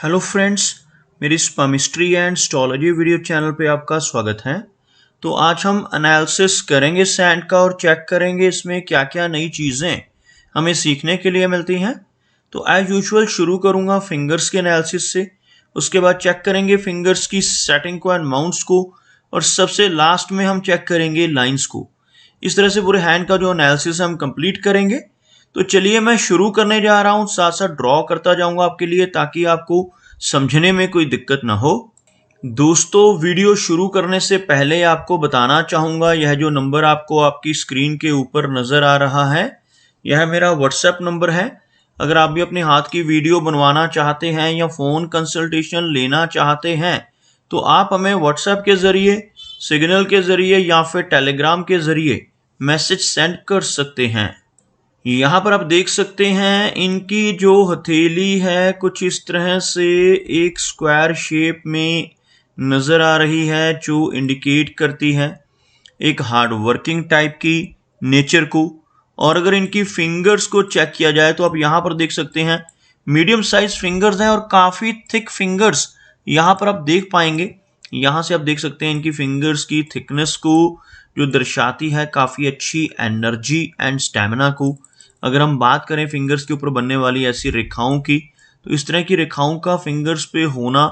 Hello friends, मेरी स्पामिस्ट्री and astrology video channel पे आपका स्वागत है। तो आज हम एनालिसिस करेंगे सैंड का और चेक करेंगे इसमें क्या क्या नई चीज़ें हमें सीखने के लिए मिलती हैं। तो एज यूजुअल शुरू करूँगा फिंगर्स के एनालिसिस से, उसके बाद चेक करेंगे फिंगर्स की सेटिंग को एंड माउंट्स को, और सबसे लास्ट में हम चेक करेंगे लाइंस को। इस तरह से पूरे हैंड का जो एनालिसिस हम कंप्लीट करेंगे। तो चलिए मैं शुरू करने जा रहा हूँ, साथ साथ ड्रॉ करता जाऊंगा आपके लिए ताकि आपको समझने में कोई दिक्कत ना हो। दोस्तों, वीडियो शुरू करने से पहले आपको बताना चाहूँगा, यह जो नंबर आपको आपकी स्क्रीन के ऊपर नज़र आ रहा है, यह मेरा व्हाट्सएप नंबर है। अगर आप भी अपने हाथ की वीडियो बनवाना चाहते हैं या फ़ोन कंसल्टेशन लेना चाहते हैं तो आप हमें व्हाट्सएप के ज़रिए, सिग्नल के ज़रिए या फिर टेलीग्राम के ज़रिए मैसेज सेंड कर सकते हैं। यहाँ पर आप देख सकते हैं इनकी जो हथेली है कुछ इस तरह से एक स्क्वायर शेप में नज़र आ रही है, जो इंडिकेट करती है एक हार्ड वर्किंग टाइप की नेचर को। और अगर इनकी फिंगर्स को चेक किया जाए तो आप यहाँ पर देख सकते हैं मीडियम साइज फिंगर्स हैं और काफ़ी थिक फिंगर्स यहाँ पर आप देख पाएंगे। यहाँ से आप देख सकते हैं इनकी फिंगर्स की थिकनेस को, जो दर्शाती है काफ़ी अच्छी एनर्जी एंड स्टेमिना को। अगर हम बात करें फिंगर्स के ऊपर बनने वाली ऐसी रेखाओं की, तो इस तरह की रेखाओं का फिंगर्स पे होना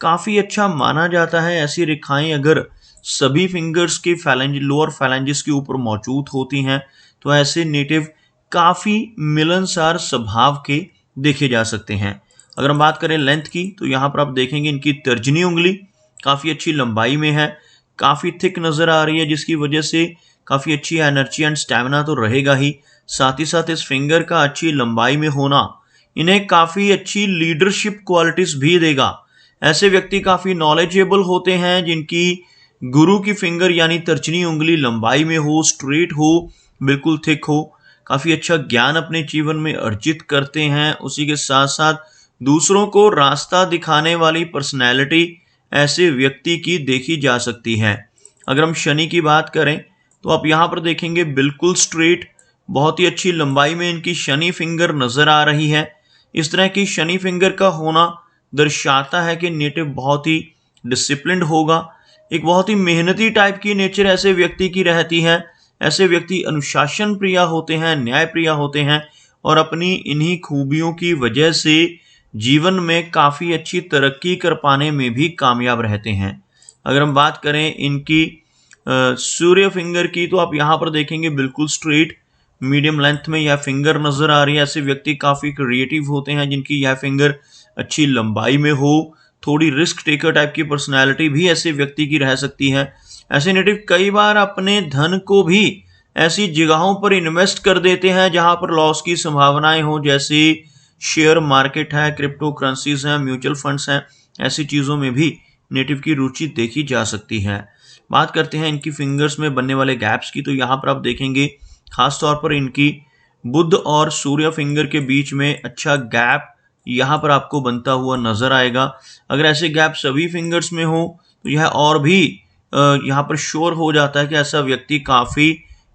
काफ़ी अच्छा माना जाता है। ऐसी रेखाएं अगर सभी फिंगर्स के फैलेंज, लोअर फैलेंजेस के ऊपर मौजूद होती हैं तो ऐसे नेटिव काफ़ी मिलनसार स्वभाव के देखे जा सकते हैं। अगर हम बात करें लेंथ की, तो यहाँ पर आप देखेंगे इनकी तर्जनी उंगली काफ़ी अच्छी लंबाई में है, काफ़ी थिक नज़र आ रही है, जिसकी वजह से काफ़ी अच्छी एनर्जी एंड स्टैमिना तो रहेगा ही। साथ ही साथ इस फिंगर का अच्छी लंबाई में होना इन्हें काफ़ी अच्छी लीडरशिप क्वालिटीज़ भी देगा। ऐसे व्यक्ति काफ़ी नॉलेजेबल होते हैं जिनकी गुरु की फिंगर यानी तर्जनी उंगली लंबाई में हो, स्ट्रेट हो, बिल्कुल थिक हो। काफ़ी अच्छा ज्ञान अपने जीवन में अर्जित करते हैं। उसी के साथ साथ दूसरों को रास्ता दिखाने वाली पर्सनैलिटी ऐसे व्यक्ति की देखी जा सकती है। अगर हम शनि की बात करें तो आप यहाँ पर देखेंगे बिल्कुल स्ट्रेट, बहुत ही अच्छी लंबाई में इनकी शनि फिंगर नज़र आ रही है। इस तरह की शनि फिंगर का होना दर्शाता है कि नेटिव बहुत ही डिसिप्लिन्ड होगा, एक बहुत ही मेहनती टाइप की नेचर ऐसे व्यक्ति की रहती है। ऐसे व्यक्ति अनुशासन प्रिय होते हैं, न्याय प्रिय होते हैं और अपनी इन्हीं खूबियों की वजह से जीवन में काफ़ी अच्छी तरक्की कर पाने में भी कामयाब रहते हैं। अगर हम बात करें इनकी सूर्य फिंगर की, तो आप यहाँ पर देखेंगे बिल्कुल स्ट्रेट, मीडियम लेंथ में यह फिंगर नज़र आ रही है। ऐसे व्यक्ति काफ़ी क्रिएटिव होते हैं जिनकी यह फिंगर अच्छी लंबाई में हो। थोड़ी रिस्क टेकर टाइप की पर्सनैलिटी भी ऐसे व्यक्ति की रह सकती है। ऐसे नेटिव कई बार अपने धन को भी ऐसी जगहों पर इन्वेस्ट कर देते हैं जहां पर लॉस की संभावनाएं हो, जैसे शेयर मार्केट है, क्रिप्टो करेंसीज हैं, म्यूचुअल फंड्स हैं। ऐसी चीज़ों में भी नेटिव की रुचि देखी जा सकती है। बात करते हैं इनकी फिंगर्स में बनने वाले गैप्स की, तो यहाँ पर आप देखेंगे खास तौर पर इनकी बुध और सूर्य फिंगर के बीच में अच्छा गैप यहाँ पर आपको बनता हुआ नजर आएगा। अगर ऐसे गैप सभी फिंगर्स में हो तो यह और भी यहाँ पर श्योर हो जाता है कि ऐसा व्यक्ति काफ़ी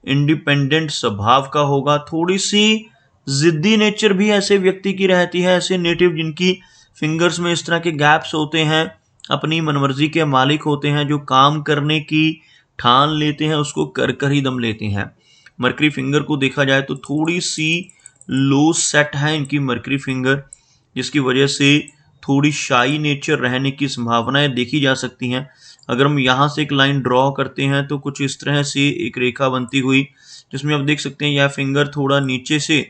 इंडिपेंडेंट स्वभाव का होगा। थोड़ी सी जिद्दी नेचर भी ऐसे व्यक्ति की रहती है। ऐसे नेटिव जिनकी फिंगर्स में इस तरह के गैप्स होते हैं अपनी मनमर्जी के मालिक होते हैं, जो काम करने की ठान लेते हैं उसको कर कर ही दम लेते हैं। मरकरी फिंगर को देखा जाए तो थोड़ी सी लो सेट है इनकी मरकरी फिंगर, जिसकी वजह से थोड़ी शाई नेचर रहने की संभावनाएं देखी जा सकती हैं। अगर हम यहाँ से एक लाइन ड्रॉ करते हैं तो कुछ इस तरह से एक रेखा बनती हुई, जिसमें आप देख सकते हैं यह फिंगर थोड़ा नीचे से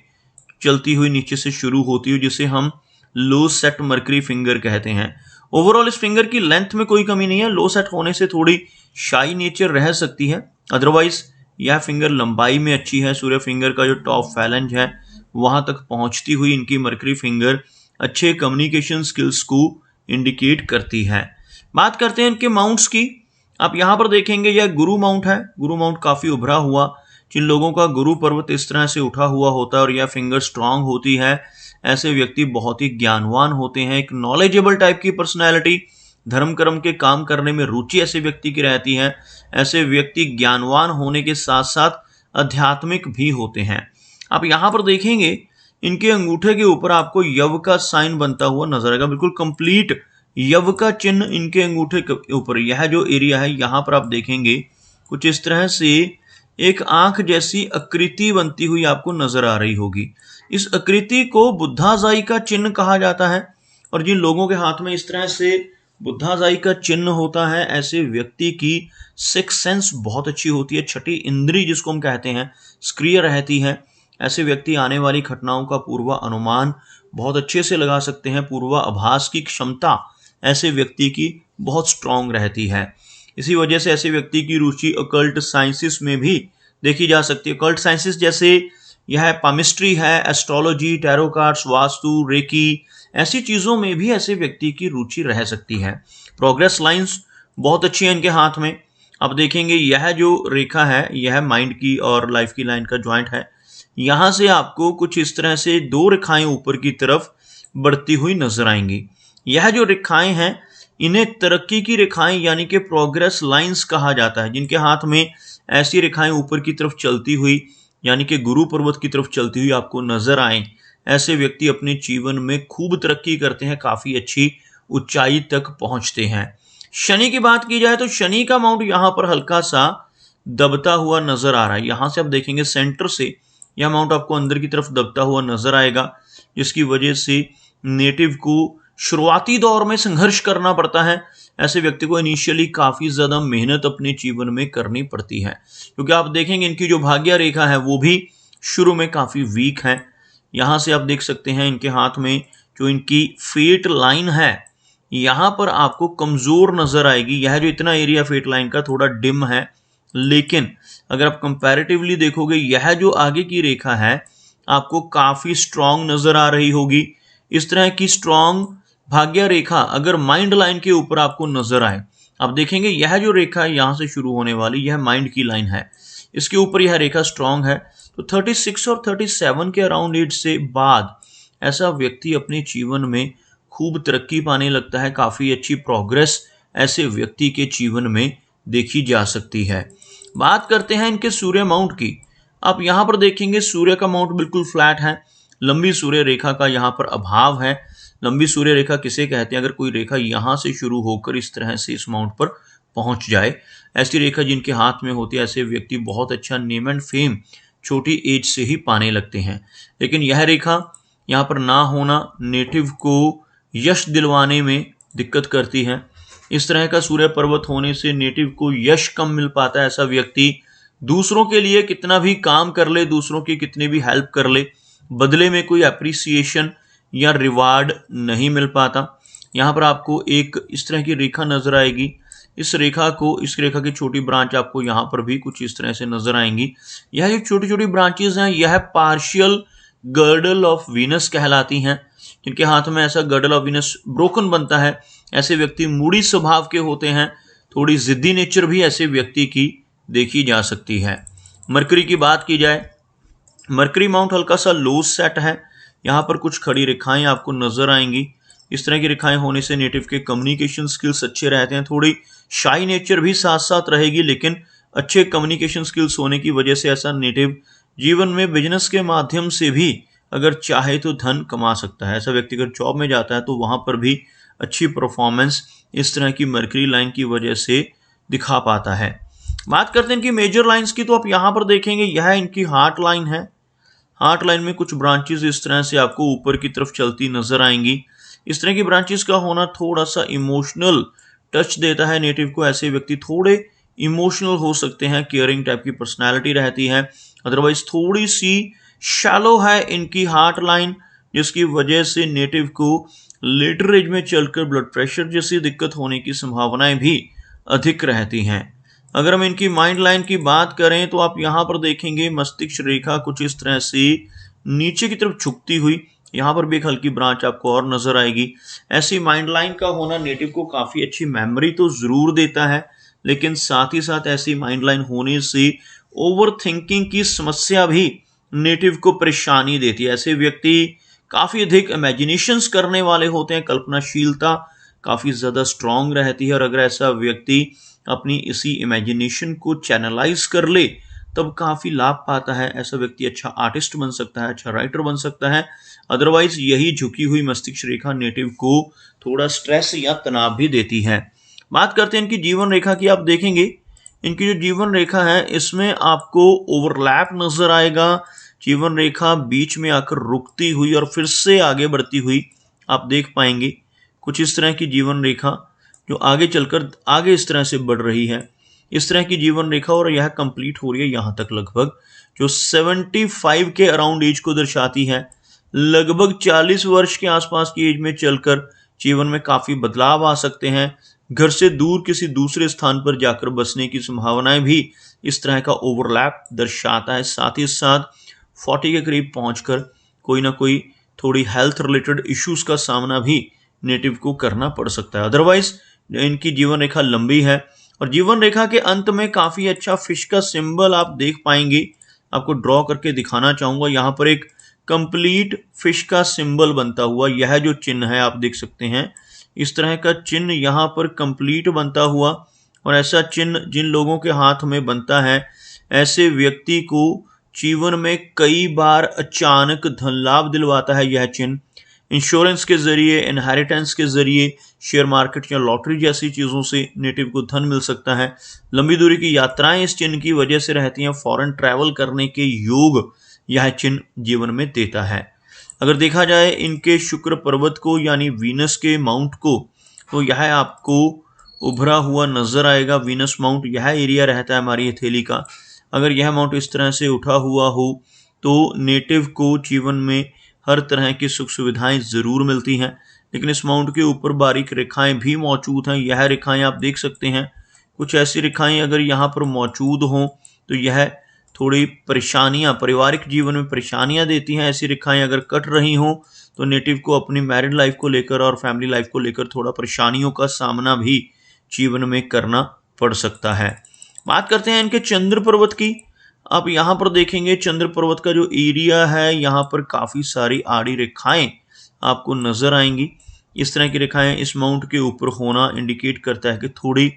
चलती हुई, नीचे से शुरू होती हुई, जिसे हम लो सेट मरकरी फिंगर कहते हैं। ओवरऑल इस फिंगर की लेंथ में कोई कमी नहीं है, लो सेट होने से थोड़ी शाई नेचर रह सकती है। अदरवाइज यह फिंगर लंबाई में अच्छी है। सूर्य फिंगर का जो टॉप फैलेंज है वहां तक पहुंचती हुई इनकी मरकरी फिंगर अच्छे कम्युनिकेशन स्किल्स को इंडिकेट करती है। बात करते हैं इनके माउंट्स की। आप यहाँ पर देखेंगे यह गुरु माउंट है। गुरु माउंट काफ़ी उभरा हुआ, जिन लोगों का गुरु पर्वत इस तरह से उठा हुआ होता है और यह फिंगर स्ट्रांग होती है, ऐसे व्यक्ति बहुत ही ज्ञानवान होते हैं, एक नॉलेजेबल टाइप की पर्सनैलिटी, धर्म कर्म के काम करने में रुचि ऐसे व्यक्ति की रहती है। ऐसे व्यक्ति ज्ञानवान होने के साथ साथ आध्यात्मिक भी होते हैं। आप यहाँ पर देखेंगे इनके अंगूठे के ऊपर आपको यव का साइन बनता हुआ नजर आएगा, बिल्कुल कंप्लीट यव का चिन्ह इनके अंगूठे के ऊपर। यह जो एरिया है यहाँ पर आप देखेंगे कुछ इस तरह से एक आंख जैसी आकृति बनती हुई आपको नजर आ रही होगी। इस आकृति को बुद्धाजाई का चिन्ह कहा जाता है, और जिन लोगों के हाथ में इस तरह से बुद्धाजाई का चिन्ह होता है, ऐसे व्यक्ति की सिक्स सेंस बहुत अच्छी होती है, छठी इंद्री जिसको हम कहते हैं सक्रिय रहती है। ऐसे व्यक्ति आने वाली घटनाओं का पूर्वा अनुमान बहुत अच्छे से लगा सकते हैं, पूर्वाभास की क्षमता ऐसे व्यक्ति की बहुत स्ट्रांग रहती है। इसी वजह से ऐसे व्यक्ति की रुचि अकल्ट साइंसेस में भी देखी जा सकती है। अकल्ट साइंसेस जैसे यह पामिस्ट्री है, astrology, tarot cards, vastu, reiki, ऐसी चीज़ों में भी ऐसे व्यक्ति की रुचि रह सकती है। प्रोग्रेस लाइंस बहुत अच्छी है इनके हाथ में। अब देखेंगे यह जो रेखा है यह माइंड की और लाइफ की लाइन का ज्वाइंट है। यहाँ से आपको कुछ इस तरह से दो रेखाएं ऊपर की तरफ बढ़ती हुई नजर आएंगी। यह जो रेखाएं हैं इन्हें तरक्की की रेखाएं यानी कि प्रोग्रेस लाइंस कहा जाता है। जिनके हाथ में ऐसी रेखाएं ऊपर की तरफ चलती हुई यानी कि गुरु पर्वत की तरफ चलती हुई आपको नजर आए, ऐसे व्यक्ति अपने जीवन में खूब तरक्की करते हैं, काफी अच्छी ऊंचाई तक पहुंचते हैं। शनि की बात की जाए तो शनि का माउंट यहाँ पर हल्का सा दबता हुआ नजर आ रहा है। यहाँ से आप देखेंगे सेंटर से यह माउंट आपको अंदर की तरफ दबता हुआ नजर आएगा, जिसकी वजह से नेटिव को शुरुआती दौर में संघर्ष करना पड़ता है। ऐसे व्यक्ति को इनिशियली काफी ज्यादा मेहनत अपने जीवन में करनी पड़ती है, क्योंकि आप देखेंगे इनकी जो भाग्य रेखा है वो भी शुरू में काफी वीक है। यहाँ से आप देख सकते हैं इनके हाथ में जो इनकी फेट लाइन है यहाँ पर आपको कमजोर नजर आएगी। यह जो इतना एरिया फेट लाइन का थोड़ा डिम है, लेकिन अगर आप कंपैरेटिवली देखोगे यह जो आगे की रेखा है आपको काफी स्ट्रांग नजर आ रही होगी। इस तरह की स्ट्रांग भाग्य रेखा अगर माइंड लाइन के ऊपर आपको नजर आए, आप देखेंगे यह जो रेखा है यहाँ से शुरू होने वाली यह माइंड की लाइन है, इसके ऊपर यह रेखा स्ट्रांग है। तो 36 और 37 के अराउंड एज से बाद ऐसा व्यक्ति अपने जीवन में खूब तरक्की पाने लगता है, काफी अच्छी प्रोग्रेस ऐसे व्यक्ति के जीवन में देखी जा सकती है। बात करते हैं इनके सूर्य माउंट की। आप यहाँ पर देखेंगे सूर्य का माउंट बिल्कुल फ्लैट है, लंबी सूर्य रेखा का यहाँ पर अभाव है। लंबी सूर्य रेखा किसे कहते हैं? अगर कोई रेखा यहाँ से शुरू होकर इस तरह से इस माउंट पर पहुंच जाए, ऐसी रेखा जिनके हाथ में होती है ऐसे व्यक्ति बहुत अच्छा नेम एंड फेम छोटी एज से ही पाने लगते हैं। लेकिन यह रेखा यहाँ पर ना होना नेटिव को यश दिलवाने में दिक्कत करती है। इस तरह का सूर्य पर्वत होने से नेटिव को यश कम मिल पाता है। ऐसा व्यक्ति दूसरों के लिए कितना भी काम कर ले, दूसरों की कितनी भी हेल्प कर ले, बदले में कोई अप्रिसिएशन या रिवार्ड नहीं मिल पाता। यहाँ पर आपको एक इस तरह की रेखा नजर आएगी। इस रेखा की छोटी ब्रांच आपको यहाँ पर भी कुछ इस तरह से नजर आएंगी। यह जो छोटी छोटी ब्रांचेस हैं यह पार्शियल गर्डल ऑफ वीनस कहलाती हैं। जिनके हाथ में ऐसा गर्डल ऑफ वीनस ब्रोकन बनता है, ऐसे व्यक्ति मूडी स्वभाव के होते हैं, थोड़ी जिद्दी नेचर भी ऐसे व्यक्ति की देखी जा सकती है। मरकरी की बात की जाए, मरकरी माउंट हल्का सा लो सेट है। यहाँ पर कुछ खड़ी रेखाएं आपको नजर आएंगी। इस तरह की रेखाएं होने से नेटिव के कम्युनिकेशन स्किल्स अच्छे रहते हैं। थोड़ी शाई नेचर भी साथ साथ रहेगी, लेकिन अच्छे कम्युनिकेशन स्किल्स होने की वजह से ऐसा नेटिव जीवन में बिजनेस के माध्यम से भी अगर चाहे तो धन कमा सकता है। ऐसा व्यक्ति अगर जॉब में जाता है तो वहां पर भी अच्छी परफॉर्मेंस इस तरह की मरकरी लाइन की वजह से दिखा पाता है। बात करते हैं इनकी मेजर लाइंस की, तो आप यहाँ पर देखेंगे यह इनकी हार्ट लाइन है। हार्ट लाइन में कुछ ब्रांचेस इस तरह से आपको ऊपर की तरफ चलती नजर आएंगी। इस तरह की ब्रांचेस का होना थोड़ा सा इमोशनल टच देता है नेटिव को। ऐसे व्यक्ति थोड़े इमोशनल हो सकते हैं, केयरिंग टाइप की पर्सनैलिटी रहती है। अदरवाइज थोड़ी सी शैलो है इनकी हार्ट लाइन, जिसकी वजह से नेटिव को लेटर एज में चलकर ब्लड प्रेशर जैसी दिक्कत होने की संभावनाएं भी अधिक रहती हैं। अगर हम इनकी माइंड लाइन की बात करें तो आप यहाँ पर देखेंगे मस्तिष्क रेखा कुछ इस तरह से नीचे की तरफ झुकती हुई, यहाँ पर भी एक हल्की ब्रांच आपको और नजर आएगी। ऐसी माइंड लाइन का होना नेटिव को काफी अच्छी मेमोरी तो जरूर देता है, लेकिन साथ ही साथ ऐसी माइंड लाइन होने से ओवर थिंकिंग की समस्या भी नेटिव को परेशानी देती है। ऐसे व्यक्ति काफी अधिक इमेजिनेशंस करने वाले होते हैं, कल्पनाशीलता काफी ज्यादा स्ट्रांग रहती है। और अगर ऐसा व्यक्ति अपनी इसी इमेजिनेशन को चैनलाइज कर ले तब काफ़ी लाभ पाता है। ऐसा व्यक्ति अच्छा आर्टिस्ट बन सकता है, अच्छा राइटर बन सकता है। अदरवाइज यही झुकी हुई मस्तिष्क रेखा नेटिव को थोड़ा स्ट्रेस या तनाव भी देती है। बात करते हैं इनकी जीवन रेखा की। आप देखेंगे इनकी जो जीवन रेखा है इसमें आपको ओवरलैप नजर आएगा। जीवन रेखा बीच में आकर रुकती हुई और फिर से आगे बढ़ती हुई आप देख पाएंगे। कुछ इस तरह की जीवन रेखा जो आगे चलकर आगे इस तरह से बढ़ रही है, इस तरह की जीवन रेखा, और यह कंप्लीट हो रही है यहाँ तक लगभग जो 75 के अराउंड एज को दर्शाती है। लगभग 40 वर्ष के आसपास की एज में चलकर जीवन में काफी बदलाव आ सकते हैं। घर से दूर किसी दूसरे स्थान पर जाकर बसने की संभावनाएं भी इस तरह का ओवरलैप दर्शाता है। साथ ही साथ 40 के करीब पहुंचकर कोई ना कोई थोड़ी हेल्थ रिलेटेड इश्यूज का सामना भी नेटिव को करना पड़ सकता है। अदरवाइज इनकी जीवन रेखा लंबी है और जीवन रेखा के अंत में काफी अच्छा फिश का सिंबल आप देख पाएंगे। आपको ड्रॉ करके दिखाना चाहूंगा। यहाँ पर एक कंप्लीट फिश का सिंबल बनता हुआ यह जो चिन्ह है आप देख सकते हैं। इस तरह का चिन्ह यहाँ पर कंप्लीट बनता हुआ, और ऐसा चिन्ह जिन लोगों के हाथ में बनता है ऐसे व्यक्ति को जीवन में कई बार अचानक धन लाभ दिलवाता है। यह चिन्ह इंश्योरेंस के जरिए, इनहेरिटेंस के जरिए, शेयर मार्केट या लॉटरी जैसी चीजों से नेटिव को धन मिल सकता है। लंबी दूरी की यात्राएं इस चिन्ह की वजह से रहती हैं। फॉरेन ट्रैवल करने के योग यह चिन्ह जीवन में देता है। अगर देखा जाए इनके शुक्र पर्वत को यानी वीनस के माउंट को, तो यह आपको उभरा हुआ नजर आएगा। वीनस माउंट यह एरिया रहता है हमारी हथेली का। अगर यह माउंट इस तरह से उठा हुआ हो तो नेटिव को जीवन में हर तरह की सुख सुविधाएं जरूर मिलती हैं। लेकिन इस माउंट के ऊपर बारीक रेखाएं भी मौजूद हैं। यह रेखाएं आप देख सकते हैं। कुछ ऐसी रेखाएं अगर यहाँ पर मौजूद हों तो यह थोड़ी परेशानियां, पारिवारिक जीवन में परेशानियां देती हैं। ऐसी रेखाएं अगर कट रही हों तो नेटिव को अपनी मैरिड लाइफ को लेकर और फैमिली लाइफ को लेकर थोड़ा परेशानियों का सामना भी जीवन में करना पड़ सकता है। बात करते हैं इनके चंद्र पर्वत की। आप यहाँ पर देखेंगे चंद्र पर्वत का जो एरिया है यहाँ पर काफी सारी आड़ी रेखाएं आपको नजर आएंगी। इस तरह की रेखाएं इस माउंट के ऊपर होना इंडिकेट करता है कि थोड़ी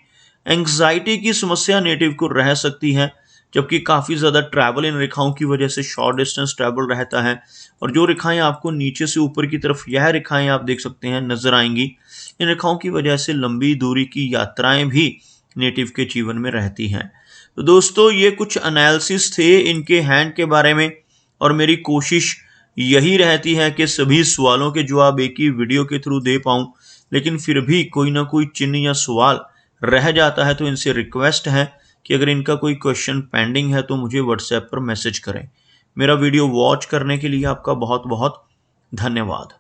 एंग्जाइटी की समस्या नेटिव को रह सकती है, जबकि काफी ज्यादा ट्रैवल इन रेखाओं की वजह से शॉर्ट डिस्टेंस ट्रैवल रहता है। और जो रेखाएं आपको नीचे से ऊपर की तरफ यह रेखाएं आप देख सकते हैं नजर आएंगी, इन रेखाओं की वजह से लंबी दूरी की यात्राएं भी नेटिव के जीवन में रहती हैं। तो दोस्तों ये कुछ एनालिसिस थे इनके हैंड के बारे में, और मेरी कोशिश यही रहती है कि सभी सवालों के जवाब एक ही वीडियो के थ्रू दे पाऊं, लेकिन फिर भी कोई ना कोई चिन्ह या सवाल रह जाता है। तो इनसे रिक्वेस्ट है कि अगर इनका कोई क्वेश्चन पेंडिंग है तो मुझे व्हाट्सएप पर मैसेज करें। मेरा वीडियो वॉच करने के लिए आपका बहुत बहुत धन्यवाद।